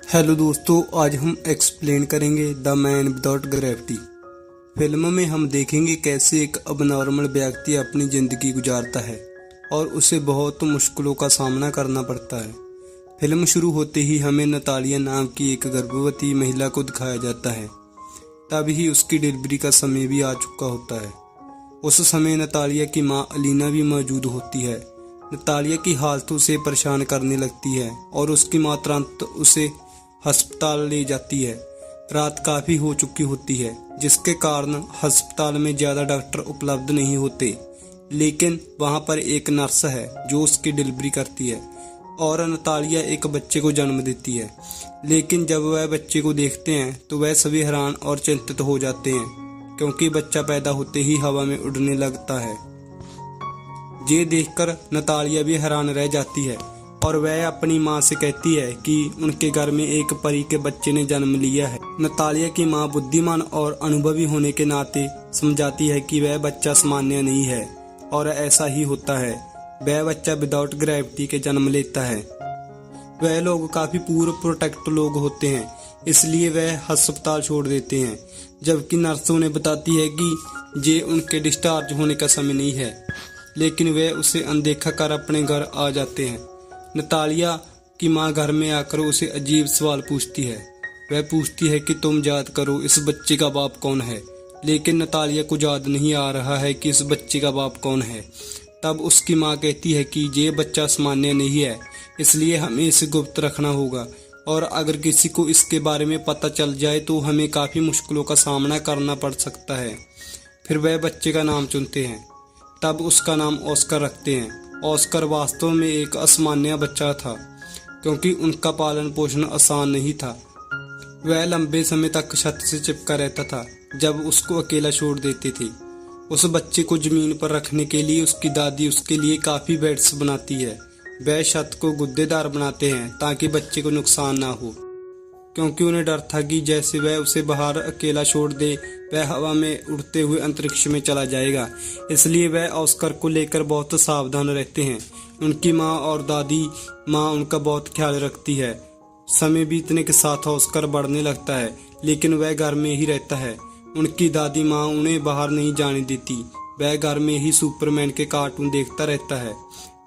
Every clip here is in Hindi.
हेलो दोस्तों, आज हम एक्सप्लेन करेंगे the man without gravity. Film में हम देखेंगे कैसे एक अबनॉर्मल व्यक्ति अपनी जिंदगी गुजारता है और उसे बहुत मुश्किलों का सामना करना पड़ता है। फिल्म शुरू होते ही हमें नतालिया नाम की एक गर्भवती महिला को दिखाया जाता है। तभी उसकी डिलीवरी का समय भी आ चुका होता है। उस समय नतालिया की मां अलीना भी मौजूद होती है। नतालिया की हालत उसे परेशान करने लगती है और उसकी मां तुरंत उसे अस्पताल ले जाती है। रात काफी हो चुकी होती है, जिसके कारण अस्पताल में ज्यादा डॉक्टर उपलब्ध नहीं होते, लेकिन वहां पर एक नर्स है जो उसकी डिलीवरी करती है और नतालिया एक बच्चे को जन्म देती है। लेकिन जब वह बच्चे को देखते हैं तो वह सभी हैरान और चिंतित हो जाते हैं, क्योंकि बच्चा पैदा होते ही हवा में उड़ने लगता है। ये देखकर नतालिया भी हैरान रह जाती है और वह अपनी मां से कहती है कि उनके घर में एक परी के बच्चे ने जन्म लिया है। नतालिया की मां बुद्धिमान और अनुभवी होने के नाते समझाती है कि वह बच्चा सामान्य नहीं है और ऐसा ही होता है। वह बच्चा विदाउट ग्रेविटी के जन्म लेता है। वह लोग काफी पूर्व प्रोटेक्ट लोग होते हैं, इसलिए वह अस्पताल छोड़ देते हैं, जबकि नर्स उन्हें बताती है कि ये उनके डिस्चार्ज होने का समय नहीं है, लेकिन वे उसे अनदेखा कर अपने घर आ जाते हैं। नतालिया की मां घर में आकर उसे अजीब सवाल पूछती है। वह पूछती है कि तुम याद करो इस बच्चे का बाप कौन है, लेकिन नतालिया को याद नहीं आ रहा है कि इस बच्चे का बाप कौन है। तब उसकी मां कहती है कि ये बच्चा सामान्य नहीं है, इसलिए हमें इसे गुप्त रखना होगा और अगर किसी को इसके बारे में पता चल जाए तो हमें काफी मुश्किलों का सामना करना पड़ सकता है। फिर वह बच्चे का नाम चुनते हैं। तब उसका नाम ऑस्कर रखते हैं। ऑस्कर वास्तव में एक असामान्य बच्चा था, क्योंकि उनका पालन पोषण आसान नहीं था। वह लंबे समय तक छत से चिपका रहता था, जब उसको अकेला छोड़ देती थी। उस बच्चे को जमीन पर रखने के लिए उसकी दादी उसके लिए काफी बेड्स बनाती है। वह छत को गुद्देदार बनाते हैं ताकि बच्चे को नुकसान ना हो, क्योंकि उन्हें डर था कि जैसे वह उसे बाहर अकेला छोड़ दे वह हवा में उड़ते हुए अंतरिक्ष में चला जाएगा। इसलिए वह ऑस्कर को लेकर बहुत सावधान रहते हैं। उनकी माँ और दादी माँ उनका बहुत ख्याल रखती है। समय बीतने के साथ ऑस्कर बढ़ने लगता है, लेकिन वह घर में ही रहता है। उनकी दादी माँ उन्हें बाहर नहीं जाने देती। वह घर में ही सुपरमैन के कार्टून देखता रहता है।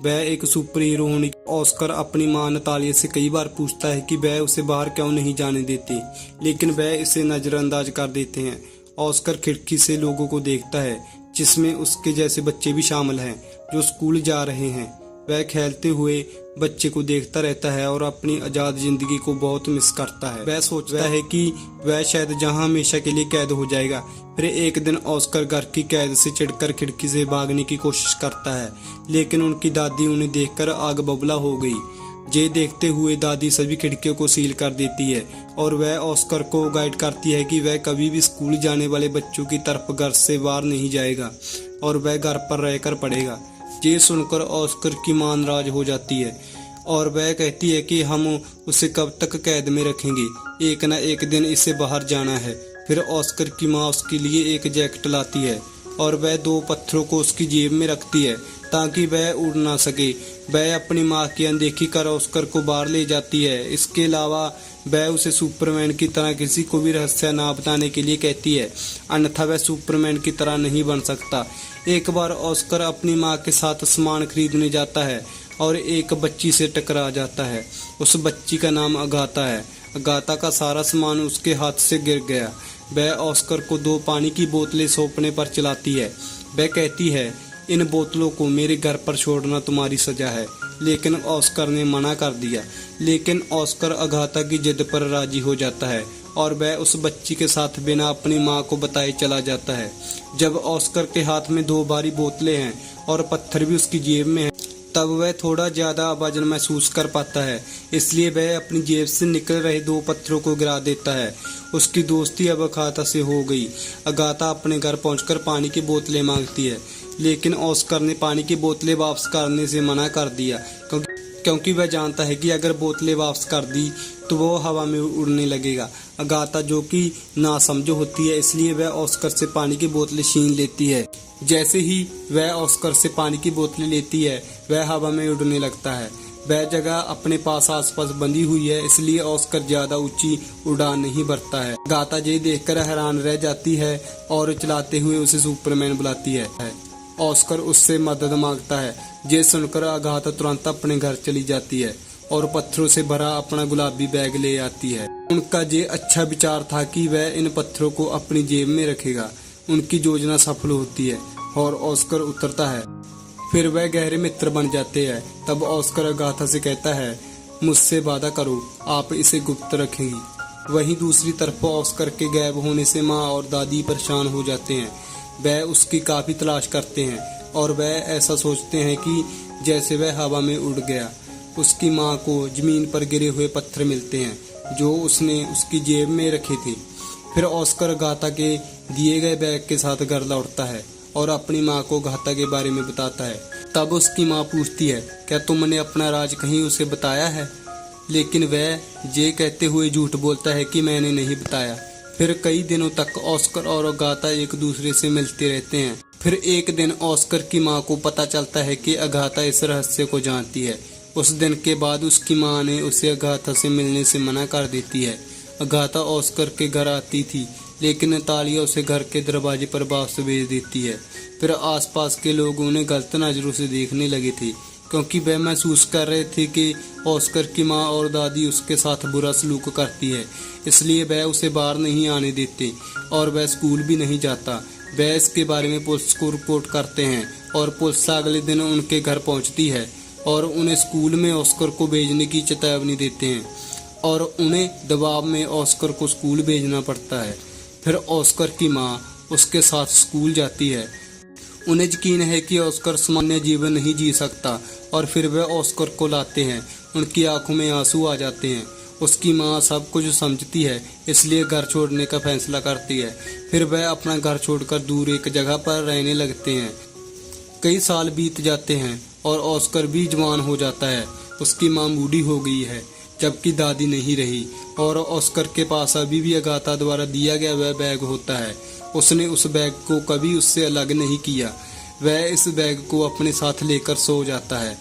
वह एक सुपर हीरो होने की ऑस्कर अपनी मां नतालिया से कई बार पूछता है कि वह उसे बाहर क्यों नहीं जाने देते, लेकिन वह इसे नजरअंदाज कर देते हैं। ऑस्कर खिड़की से लोगों को देखता है, जिसमें उसके जैसे बच्चे भी शामिल हैं जो स्कूल जा रहे हैं। वह खेलते हुए बच्चे को देखता रहता है और अपनी आजाद जिंदगी को बहुत मिस करता है। वह सोचता है कि वह शायद जहां हमेशा के लिए कैद हो जाएगा। फिर एक दिन ऑस्कर घर की कैद से चिढ़कर खिड़की से भागने की कोशिश करता है, लेकिन उनकी दादी उन्हें देखकर आग बबूला हो गई। ये देखते हुए दादी सभी खिड़कियों को सील कर देती है और वह ऑस्कर को गाइड करती है कि वह कभी भी स्कूल जाने वाले बच्चों की तरफ घर से बाहर नहीं जाएगा और वह घर पर रहकर पढ़ेगा। ये सुनकर ऑस्कर की मां नाराज हो जाती है और वह कहती है कि हम उसे कब तक कैद में रखेंगे, एक न एक दिन इसे बाहर जाना है। फिर ऑस्कर की मां उसके लिए एक जैकेट लाती है और वह 2 पत्थरों को उसकी जेब में रखती है ताकि वह उड़ ना सके। वह अपनी मां की अनदेखी कर ऑस्कर को बाहर ले जाती है। इसके अलावा वह उसे सुपरमैन की तरह किसी को भी रहस्य ना बताने के लिए कहती है, अन्यथा वह सुपरमैन की तरह नहीं बन सकता। एक बार ऑस्कर अपनी मां के साथ सामान खरीदने जाता है और एक बच्ची से टकरा जाता है। उस बच्ची का नाम अगाथा है। अगाथा का सारा सामान उसके हाथ से गिर गया। वह ऑस्कर को 2 पानी की बोतलें सौंपने पर चिल्लाती है। वह कहती है, इन बोतलों को मेरे घर पर छोड़ना तुम्हारी सजा है, लेकिन ऑस्कर ने मना कर दिया। लेकिन ऑस्कर अगाथा की जिद पर राजी हो जाता है और वह उस बच्ची के साथ बिना अपनी मां को बताए चला जाता है। जब ऑस्कर के हाथ में 2 भारी बोतलें हैं और पत्थर भी उसकी जेब में है, तब वह थोड़ा ज्यादा वजन महसूस कर पाता है, इसलिए वह अपनी जेब से निकल रहे 2 पत्थरों को गिरा देता है। उसकी दोस्ती अब अगाथा से हो गई। अगाथा अपने घर पहुंचकर पानी की बोतलें मांगती है, लेकिन ऑस्कर ने पानी की बोतलें वापस करने से मना कर दिया, क्योंकि वह जानता है कि अगर बोतलें वापस कर दी तो वो हवा में उड़ने लगेगा। अगाथा जो कि नासमझ होती है, इसलिए वह ऑस्कर से पानी की बोतलें छीन लेती है। जैसे ही वह ऑस्कर से पानी की बोतलें लेती है, वह हवा में उड़ने लगता है। वह जगह अपने पास आसपास बंधी हुई है, इसलिए ऑस्कर ज्यादा ऊंची उड़ान नहीं भरता है। अगाथा ये देखकर हैरान रह जाती है और चिल्लाते हुए उसे सुपरमैन बुलाती है। ऑस्कर उससे मदद मांगता है। ये सुनकर अगाथा तुरंत अपने घर चली जाती है और पत्थरों से भरा अपना गुलाबी बैग ले आती है। उनका ये अच्छा विचार था कि वह इन पत्थरों को अपनी जेब में रखेगा। उनकी योजना सफल होती है और ऑस्कर उतरता है। फिर वह गहरे मित्र बन जाते हैं। तब ऑस्कर अगाथा से कहता है, मुझसे वादा करो आप इसे गुप्त रखेंगी। वहीं दूसरी तरफ ऑस्कर के गायब होने से माँ और दादी परेशान हो जाते हैं। वह उसकी काफी तलाश करते हैं और वह ऐसा सोचते हैं कि जैसे वह हवा में उड़ गया। उसकी माँ को जमीन पर गिरे हुए पत्थर मिलते हैं जो उसने उसकी जेब में रखे थे। फिर ऑस्कर अगाथा के दिए गए बैग के साथ घर लौटता है और अपनी माँ को अगाथा के बारे में बताता है। तब उसकी माँ पूछती है, क्या तुमने अपना राज कहीं उसे बताया है? लेकिन वह ये कहते हुए झूठ बोलता है कि मैंने नहीं बताया। फिर कई दिनों तक ऑस्कर और अगाथा एक दूसरे से मिलते रहते हैं। फिर एक दिन ऑस्कर की माँ को पता चलता है कि अगाथा इस रहस्य को जानती है। उस दिन के बाद उसकी माँ ने उसे अगाथा से मिलने से मना कर देती है। अगाथा ऑस्कर के घर आती थी, लेकिन नतालिया उसे घर के दरवाजे पर वापस भेज देती है। फिर आसपास के लोग उन्हें गलत नजरों से देखने लगे थे, क्योंकि वह महसूस कर रहे थे कि ऑस्कर की माँ और दादी उसके साथ बुरा सलूक करती है। इसलिए वह उसे बाहर नहीं आने देते और वह स्कूल भी नहीं जाता। वह इसके बारे में पुलिस को रिपोर्ट करते हैं और पुलिस अगले दिन उनके घर पहुंचती है और उन्हें स्कूल में ऑस्कर को भेजने की चेतावनी देते हैं और उन्हें दबाव में ऑस्कर को स्कूल भेजना पड़ता है। फिर ऑस्कर की माँ उसके साथ स्कूल जाती है। उन्हें यकीन है कि ऑस्कर सामान्य जीवन नहीं जी सकता और फिर वह ऑस्कर को लाते हैं। उनकी आंखों में आंसू आ जाते हैं। उसकी माँ सब कुछ समझती है, इसलिए घर छोड़ने का फैसला करती है। फिर वह अपना घर छोड़कर दूर एक जगह पर रहने लगते हैं। कई साल बीत जाते हैं और ऑस्कर भी जवान हो जाता है। उसकी माँ बूढ़ी हो गई है, जबकि दादी नहीं रही और ऑस्कर के पास अभी भी अगाथा द्वारा दिया गया वह बैग होता है। उसने उस बैग को कभी उससे अलग नहीं किया। वह इस बैग को अपने साथ लेकर सो जाता है।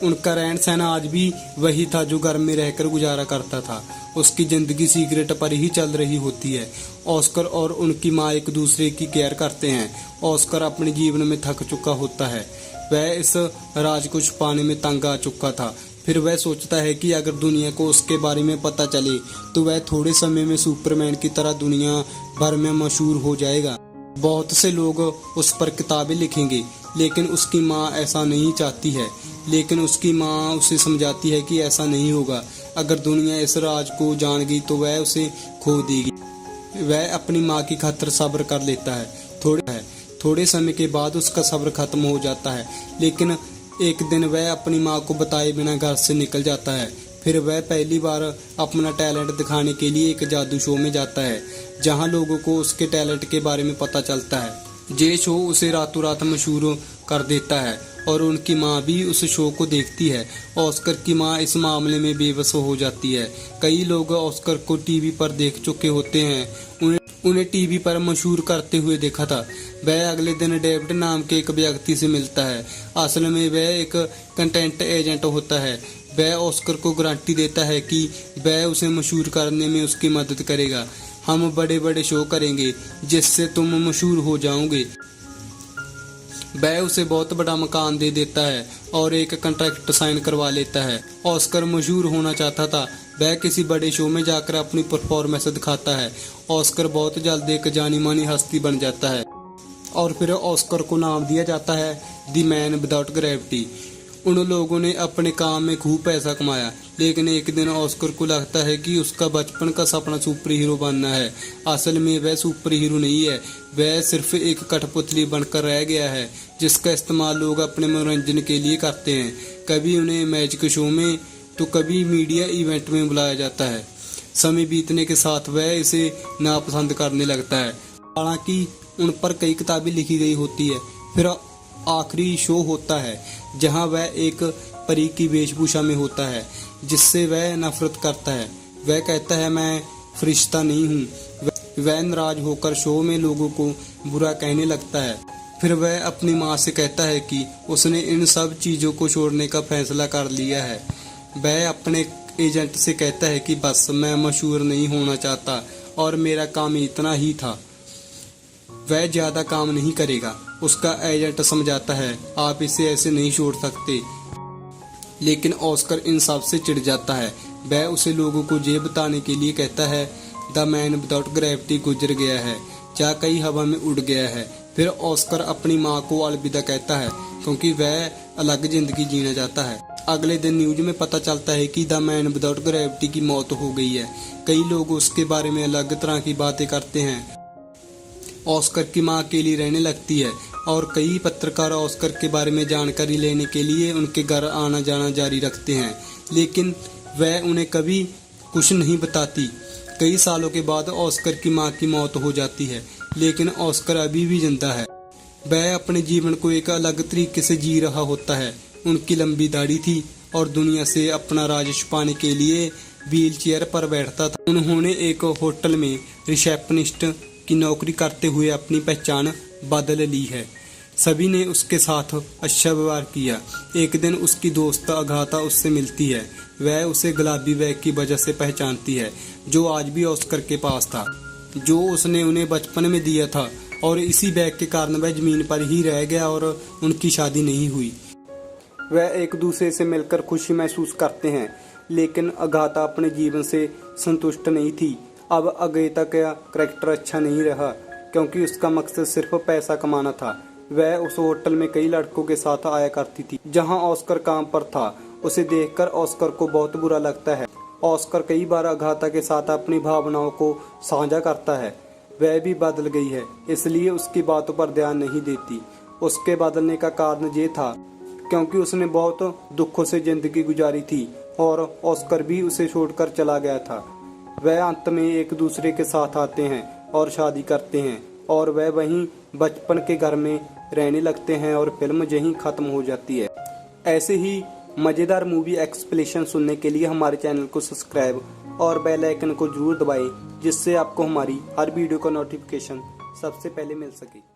उनका रहन सहन आज भी वही था जो घर में रहकर गुजारा करता था। उसकी जिंदगी सिगरेट पर ही चल रही होती है। ऑस्कर और उनकी माँ एक दूसरे की केयर करते हैं। ऑस्कर अपने जीवन में थक चुका होता है। वह इस राज को छुपाने में तंग आ चुका था। फिर वह सोचता है कि अगर दुनिया को उसके बारे में पता चले तो वह थोड़े समय में सुपरमैन की तरह दुनिया भर में मशहूर हो जाएगा। बहुत से लोग उस पर किताबें लिखेंगे, लेकिन उसकी माँ ऐसा नहीं चाहती है। लेकिन उसकी माँ उसे समझाती है कि ऐसा नहीं होगा। अगर दुनिया इस राज को जान गई तो वह उसे खो देगी। वह अपनी माँ की खातिर सब्र कर लेता है। थोड़े समय के बाद उसका सब्र खत्म हो जाता है, लेकिन एक दिन वह अपनी माँ को बताए बिना घर से निकल जाता है। फिर वह पहली बार अपना टैलेंट दिखाने के लिए एक जादू शो में जाता है, जहाँ लोगों को उसके टैलेंट के बारे में पता चलता है। ये शो उसे रातों रात मशहूर कर देता है और उनकी माँ भी उस शो को देखती है। ऑस्कर की माँ इस मामले में बेबस हो जाती है। कई लोग ऑस्कर को टीवी पर देख चुके होते हैं, उन्हें टीवी पर मशहूर करते हुए देखा था। वह अगले दिन डेविड नाम के एक व्यक्ति से मिलता है। असल में वह एक कंटेंट एजेंट होता है। वह ऑस्कर को गारंटी देता है कि वह उसे मशहूर करने में उसकी मदद करेगा। हम बड़े बड़े शो करेंगे जिससे तुम मशहूर हो जाओगे। वह उसे बहुत बड़ा मकान दे देता है और एक कॉन्ट्रैक्ट साइन करवा लेता है। ऑस्कर मशहूर होना चाहता था। वह किसी बड़े शो में जाकर अपनी परफॉर्मेंस दिखाता है। ऑस्कर बहुत जल्द एक जानी मानी हस्ती बन जाता है और फिर ऑस्कर को नाम दिया जाता है द मैन विदाउट ग्रेविटी। उन लोगों ने अपने काम में खूब पैसा कमाया, लेकिन एक दिन ऑस्कर को लगता है कि उसका बचपन का सपना सुपर हीरो बनना है। असल में वह सुपर हीरो नहीं है, वह सिर्फ एक कठपुतली बनकर रह गया है जिसका इस्तेमाल लोग अपने मनोरंजन के लिए करते हैं। कभी उन्हें मैजिक शो में तो कभी मीडिया इवेंट में बुलाया जाता है। समय बीतने के साथ वह इसे नापसंद करने लगता है। हालांकि उन पर कई किताबें लिखी गई होती है। फिर आखिरी शो होता है जहां वह एक परी की वेशभूषा में होता है, जिससे वह नफरत करता है। वह कहता है, मैं फरिश्ता नहीं हूँ। वह नाराज होकर शो में लोगों को बुरा कहने लगता है। फिर वह अपनी माँ से कहता है कि उसने इन सब चीज़ों को छोड़ने का फैसला कर लिया है। वह अपने एजेंट से कहता है कि बस मैं मशहूर नहीं होना चाहता और मेरा काम इतना ही था, वह ज़्यादा काम नहीं करेगा। उसका एजेंट समझाता है आप इसे ऐसे नहीं छोड़ सकते, लेकिन ऑस्कर इन सब से चिढ़ जाता है। वह उसे लोगों को ये बताने के लिए कहता है द मैन विदाउट ग्रेविटी गुजर गया है, या कई हवा में उड़ गया है। फिर ऑस्कर अपनी माँ को अलविदा कहता है क्योंकि वह अलग जिंदगी जीना चाहता है। अगले दिन न्यूज में पता चलता है कि द मैन विदाउट ग्रेविटी की मौत हो गई है। कई लोग उसके बारे में अलग तरह की बातें करते हैं। ऑस्कर की माँ अकेली रहने लगती है और कई पत्रकार ऑस्कर के बारे में जानकारी लेने के लिए उनके घर आना जाना जारी रखते हैं, लेकिन वह उन्हें कभी कुछ नहीं बताती। कई सालों के बाद ऑस्कर की माँ की मौत हो जाती है, लेकिन ऑस्कर अभी भी जिंदा है। वह अपने जीवन को एक अलग तरीके से जी रहा होता है। उनकी लंबी दाढ़ी थी और दुनिया से अपना राज छुपाने के लिए व्हील चेयर पर बैठता था। उन्होंने एक होटल में रिसेप्शनिस्ट की नौकरी करते हुए अपनी पहचान बदल ली है। सभी ने उसके साथ अच्छा व्यवहार किया। एक दिन उसकी दोस्त अगाथा उससे मिलती है। वह उसे गुलाबी बैग की वजह से पहचानती है, जो आज भी ऑस्कर के पास था, जो उसने उन्हें बचपन में दिया था, और इसी बैग के कारण वह जमीन पर ही रह गया और उनकी शादी नहीं हुई। वह एक दूसरे से मिलकर खुशी महसूस करते हैं, लेकिन अगाथा अपने जीवन से संतुष्ट नहीं थी। अब अगाथा का करैक्टर अच्छा नहीं रहा क्योंकि उसका मकसद सिर्फ पैसा कमाना था। वह उस होटल में कई लड़कों के साथ आया करती थी जहां ऑस्कर काम पर था। उसे देखकर ऑस्कर को बहुत बुरा लगता है। ऑस्कर कई बार अगाथा के साथ अपनी भावनाओं को साझा करता है। वह भी बदल गई है, इसलिए उसकी बातों पर ध्यान नहीं देती। उसके बदलने का कारण ये था क्योंकि उसने बहुत दुखों से जिंदगी गुजारी थी और ऑस्कर भी उसे छोड़कर चला गया था। वह अंत में एक दूसरे के साथ आते हैं और शादी करते हैं और वह वहीं बचपन के घर में रहने लगते हैं और फिल्म यहीं खत्म हो जाती है। ऐसे ही मज़ेदार मूवी एक्सप्लेनेशन सुनने के लिए हमारे चैनल को सब्सक्राइब और बेल आइकन को जरूर दबाएं, जिससे आपको हमारी हर वीडियो का नोटिफिकेशन सबसे पहले मिल सके।